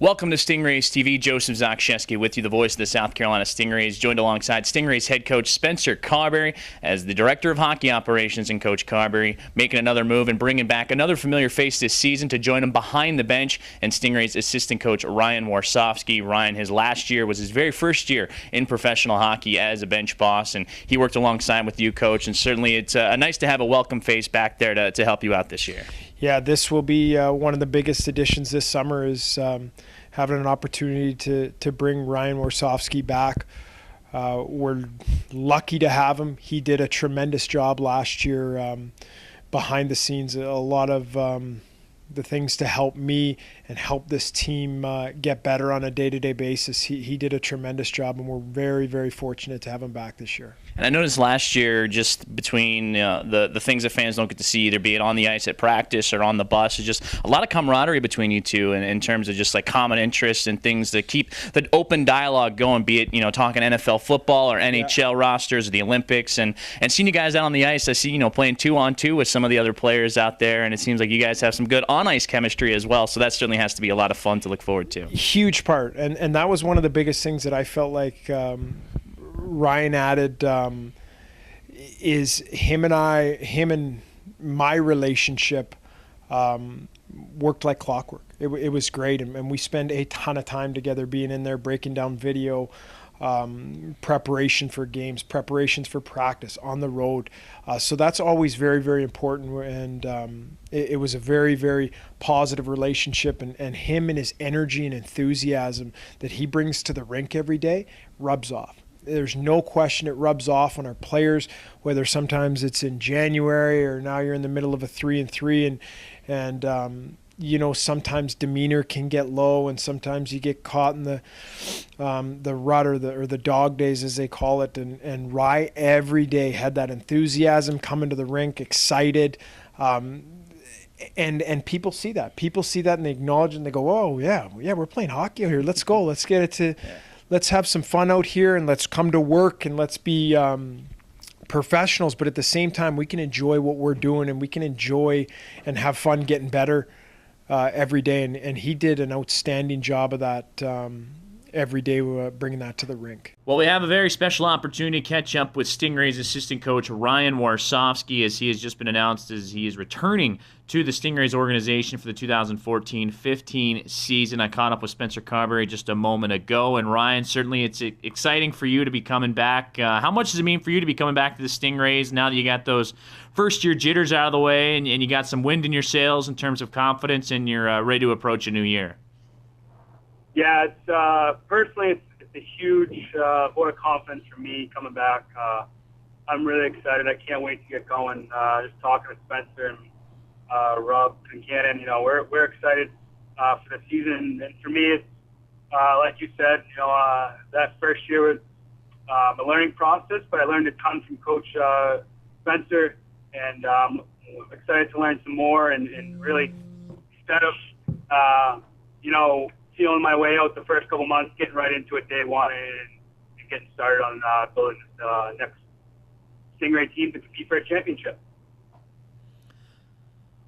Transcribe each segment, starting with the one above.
Welcome to Stingrays TV. Joseph Zakrzewski with you, the voice of the South Carolina Stingrays, joined alongside Stingrays head coach Spencer Carbery as the director of hockey operations. And Coach Carbery making another move and bringing back another familiar face this season to join him behind the bench, and Stingrays assistant coach Ryan Warsofsky. Ryan, his last year was his very first year in professional hockey as a bench boss, and he worked alongside with you, Coach, and certainly it's nice to have a welcome face back there to help you out this year. Yeah, this will be one of the biggest additions this summer is having an opportunity to bring Ryan Warsofsky back. We're lucky to have him. He did a tremendous job last year behind the scenes. A lot of the things to help me and help this team get better on a day-to-day basis. He did a tremendous job, and we're very, very fortunate to have him back this year. And I noticed last year, just between the things that fans don't get to see, either be it on the ice at practice or on the bus, is just a lot of camaraderie between you two in terms of just like common interests and things that keep the open dialogue going, be it, talking NFL football or NHL rosters or the Olympics. And seeing you guys out on the ice, I see, playing 2-on-2 with some of the other players out there, and it seems like you guys have some good on-ice chemistry as well. So that certainly has to be a lot of fun to look forward to. Huge part. And that was one of the biggest things that I felt like Ryan added is him and my relationship worked like clockwork. It was great, and we spend a ton of time together being in there, breaking down video, preparation for games, preparations for practice, on the road. So that's always very, very important, and it was a very, very positive relationship, and him and his energy and enthusiasm that he brings to the rink every day rubs off. There's no question it rubs off on our players, whether sometimes it's in January or now you're in the middle of a 3-3 and sometimes demeanor can get low, and sometimes you get caught in the rut or the dog days, as they call it. And Rye every day had that enthusiasm, coming to the rink excited, and people see that. People see that and they acknowledge it and they go, "Oh yeah, we're playing hockey out here. Let's go. Let's get it to." Yeah. Let's have some fun out here, and let's come to work, and let's be professionals. But at the same time, we can enjoy what we're doing, and we can enjoy and have fun getting better every day. And he did an outstanding job of that every day, bringing that to the rink. Well, we have a very special opportunity to catch up with Stingrays assistant coach Ryan Warsofsky, as he has just been announced as he is returning to the Stingrays organization for the 2014-15 season. I caught up with Spencer Carbery just a moment ago, and Ryan, certainly it's exciting for you to be coming back. How much does it mean for you to be coming back to the Stingrays now that you got those first-year jitters out of the way and you got some wind in your sails in terms of confidence, and you're ready to approach a new year? Yeah, it's personally, it's a huge vote of confidence for me coming back. I'm really excited. I can't wait to get going. Just talking with Spencer and Rob and Cannon, we're excited for the season. And for me, it's like you said, that first year was a learning process, but I learned a ton from Coach Spencer, and I'm excited to learn some more. And really, instead of feeling my way out the first couple months, getting right into it day one and getting started on building the next Stingray team to compete for a championship.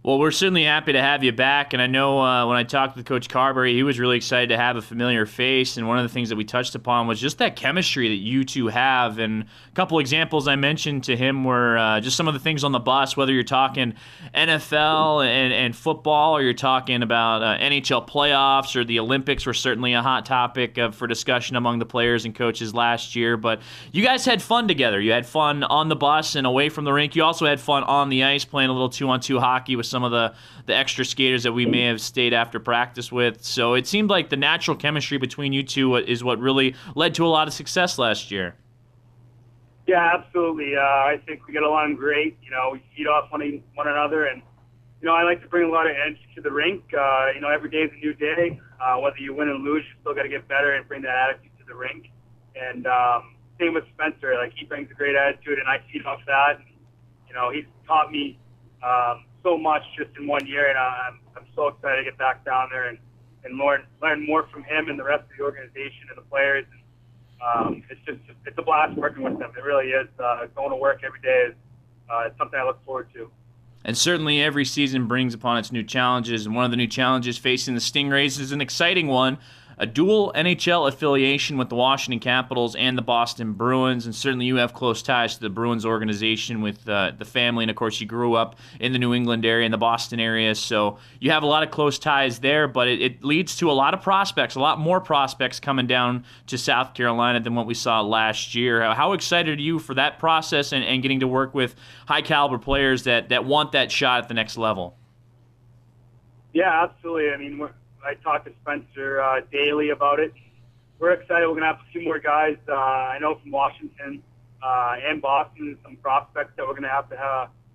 Well, we're certainly happy to have you back, and I know when I talked with Coach Carbery, he was really excited to have a familiar face, and one of the things that we touched upon was just that chemistry that you two have, and a couple examples I mentioned to him were just some of the things on the bus, whether you're talking NFL and football, or you're talking about NHL playoffs, or the Olympics were certainly a hot topic for discussion among the players and coaches last year, but you guys had fun together. You had fun on the bus and away from the rink. You also had fun on the ice playing a little 2-on-2 hockey with some of the extra skaters that we may have stayed after practice with. So it seemed like the natural chemistry between you two is what really led to a lot of success last year. Yeah, absolutely. I think we get along great. We feed off one another, and I like to bring a lot of energy to the rink. Every day is a new day. Whether you win or lose, you still got to get better and bring that attitude to the rink. And same with Spencer. Like, he brings a great attitude, and I feed off that. And, he's taught me so much just in 1 year, and I'm so excited to get back down there and learn more from him and the rest of the organization and the players. And, it's a blast working with them. It really is. Going to work every day is something I look forward to. And certainly every season brings upon its new challenges, and one of the new challenges facing the Stingrays is an exciting one, a dual NHL affiliation with the Washington Capitals and the Boston Bruins. And certainly you have close ties to the Bruins organization with the family, and of course you grew up in the New England area and the Boston area, so you have a lot of close ties there, but it leads to a lot of prospects, a lot more prospects coming down to South Carolina than what we saw last year. How excited are you for that process and getting to work with high caliber players that want that shot at the next level? Yeah, absolutely. I mean, I talk to Spencer daily about it. We're excited. We're going to have a few more guys, I know, from Washington and Boston, some prospects that we're going to have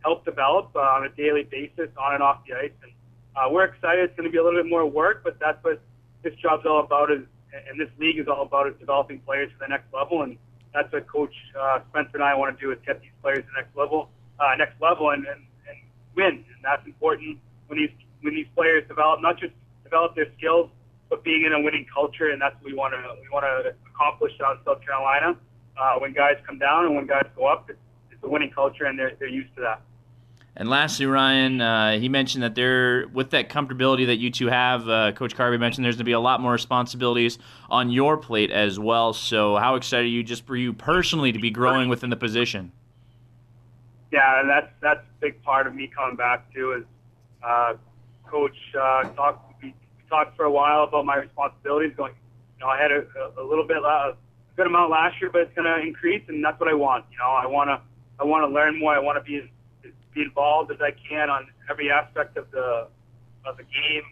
help develop on a daily basis on and off the ice. And we're excited. It's going to be a little bit more work, but that's what this job's all about, and this league is all about, is developing players for the next level. And that's what Coach Spencer and I want to do, is get these players to the next level and win. And that's important when these players develop, not just develop their skills, but being in a winning culture, and that's what we want to accomplish out in South Carolina. When guys come down and when guys go up, it's a winning culture, and they're used to that. And lastly, Ryan, he mentioned that with that comfortability that you two have, Coach Carbery mentioned there's going to be a lot more responsibilities on your plate as well. So how excited are you, just for you personally, to be growing within the position? Yeah, and that's a big part of me coming back too. Is Coach talked for a while about my responsibilities. Going, I had a good amount last year, but it's going to increase, and that's what I want. I want to learn more. I want to be involved as I can on every aspect of the game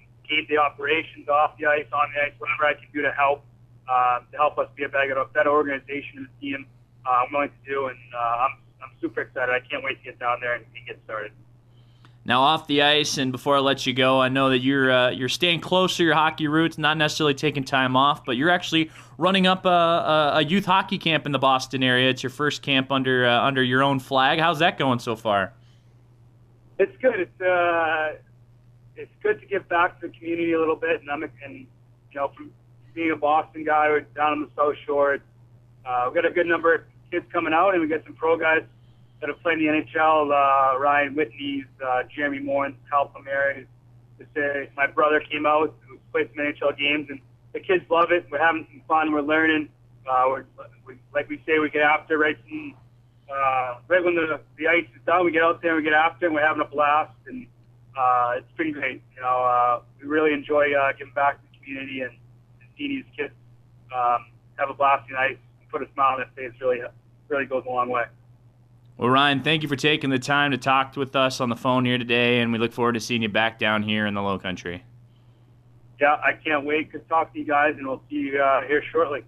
day operations, off the ice, on the ice, whatever I can do to help us be a better organization and team. I'm willing to do, and I'm super excited. I can't wait to get down there and get started. Now, off the ice, and before I let you go, I know that you're staying close to your hockey roots, not necessarily taking time off, but you're actually running up a youth hockey camp in the Boston area. It's your first camp under your own flag. How's that going so far? It's good. It's good to give back to the community a little bit, and from being a Boston guy, we're down on the South Shore. We've got a good number of kids coming out, and we got some pro guys that have played in the NHL, Ryan Whitney's, Jeremy Moore, Cal Palmieri. My brother came out, who played some NHL games, and the kids love it. We're having some fun. We're learning. Like we say, we get after right when the ice is done. We get out there and we get after, and we're having a blast. And it's been great. We really enjoy giving back to the community and seeing these kids have a blast on ice and put a smile on their face. Really goes a long way. Well, Ryan, thank you for taking the time to talk with us on the phone here today, and we look forward to seeing you back down here in the Low Country. Yeah, I can't wait to talk to you guys, and we'll see you here shortly.